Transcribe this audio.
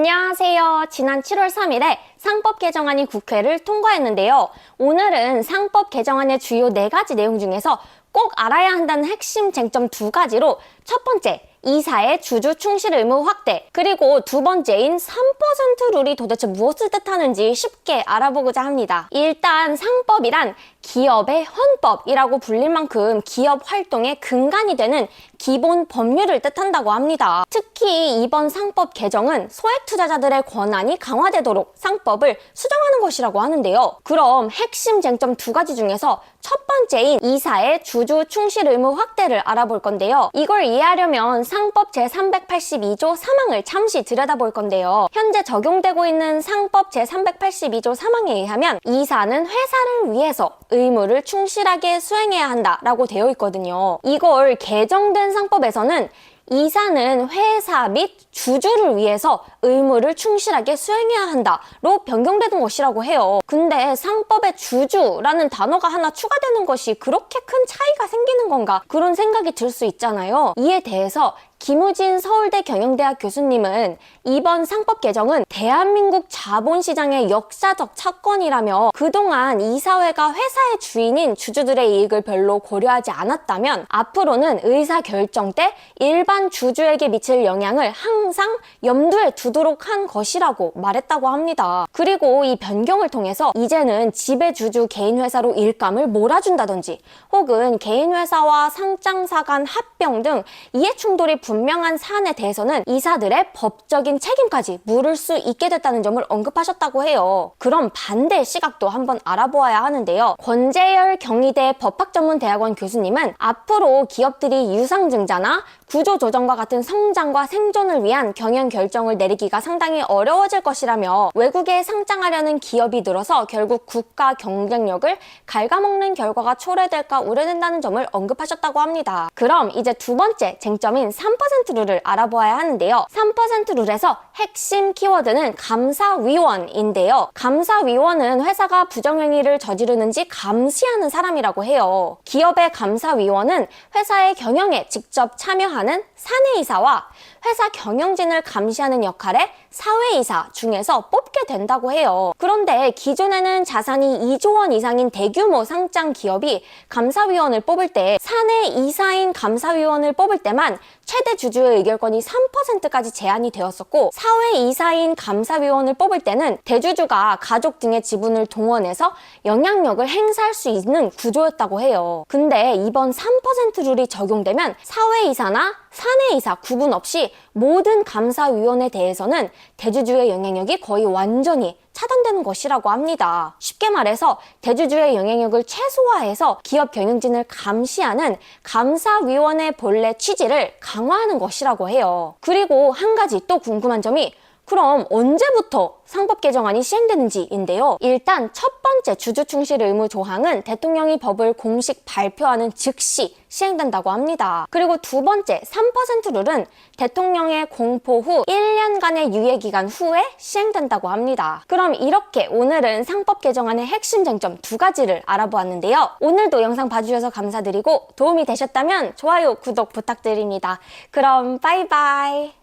안녕하세요. 지난 7월 3일에 상법 개정안이 국회를 통과했는데요. 오늘은 상법 개정안의 주요 4가지 내용 중에서 꼭 알아야 한다는 핵심 쟁점 2가지로 첫 번째, 이사의 주주 충실 의무 확대, 그리고 두 번째인 3% 룰이 도대체 무엇을 뜻하는지 쉽게 알아보고자 합니다. 일단 상법이란 기업의 헌법이라고 불릴 만큼 기업 활동의 근간이 되는 기본 법률을 뜻한다고 합니다. 특히 이번 상법 개정은 소액 투자자들의 권한이 강화되도록 상법을 수정하는 것이라고 하는데요. 그럼 핵심 쟁점 2가지 중에서 첫 번째인 이사의 주주 충실 의무 확대를 알아볼 건데요. 이걸 이해하려면 상법 제382조 3항을 잠시 들여다볼 건데요. 현재 적용되고 있는 상법 제382조 3항에 의하면 이사는 회사를 위해서 의무를 충실하게 수행해야 한다라고 되어 있거든요. 이걸 개정된 상법에서는 이사는 회사 및 주주를 위해서 의무를 충실하게 수행해야 한다로 변경되는 것이라고 해요. 근데 상법에 주주라는 단어가 하나 추가되는 것이 그렇게 큰 차이가 생기는 건가? 그런 생각이 들 수 있잖아요. 이에 대해서 김우진 서울대 경영대학 교수님은 이번 상법 개정은 대한민국 자본시장의 역사적 사건이라며 그동안 이사회가 회사의 주인인 주주들의 이익을 별로 고려하지 않았다면 앞으로는 의사결정 때 일반 주주에게 미칠 영향을 항상 염두에 두도록 한 것이라고 말했다고 합니다. 그리고 이 변경을 통해서 이제는 지배주주 개인회사로 일감을 몰아준다든지 혹은 개인회사와 상장사 간 합병 등 이해충돌이 분명한 사안에 대해서는 이사들의 법적인 책임까지 물을 수 있게 됐다는 점을 언급하셨다고 해요. 그럼 반대 시각도 한번 알아보아야 하는데요. 권재열 경희대 법학전문대학원 교수님은 앞으로 기업들이 유상증자나 구조조정과 같은 성장과 생존을 위한 경영 결정을 내리기가 상당히 어려워질 것이라며 외국에 상장하려는 기업이 늘어서 결국 국가 경쟁력을 갉아먹는 결과가 초래될까 우려된다는 점을 언급하셨다고 합니다. 그럼 이제 두 번째 쟁점인 3% 룰을 알아보아야 하는데요. 3% 룰에서 핵심 키워드는 감사위원인데요. 감사위원은 회사가 부정행위를 저지르는지 감시하는 사람이라고 해요. 기업의 감사위원은 회사의 경영에 직접 참여하는 사내이사와 회사 경영진을 감시하는 역할의 사회이사 중에서 뽑게 된다고 해요. 그런데 기존에는 자산이 2조 원 이상인 대규모 상장 기업이 감사위원을 뽑을 때 사내이사인 감사위원을 뽑을 때만 최대 주주의 의결권이 3%까지 제한이 되었었고 사회이사인 감사위원을 뽑을 때는 대주주가 가족 등의 지분을 동원해서 영향력을 행사할 수 있는 구조였다고 해요. 근데 이번 3% 룰이 적용되면 사회이사나 사내이사 구분 없이 모든 감사위원에 대해서는 대주주의 영향력이 거의 완전히 차단되는 것이라고 합니다. 쉽게 말해서 대주주의 영향력을 최소화해서 기업 경영진을 감시하는 감사위원의 본래 취지를 강화하는 것이라고 해요. 그리고 한 가지 또 궁금한 점이 그럼 언제부터 상법 개정안이 시행되는지인데요. 일단 첫 번째 주주 충실 의무 조항은 대통령이 법을 공식 발표하는 즉시 시행된다고 합니다. 그리고 두 번째 3% 룰은 대통령의 공포 후 1년간의 유예기간 후에 시행된다고 합니다. 그럼 이렇게 오늘은 상법 개정안의 핵심 쟁점 2가지를 알아보았는데요. 오늘도 영상 봐주셔서 감사드리고 도움이 되셨다면 좋아요, 구독 부탁드립니다. 그럼 바이바이.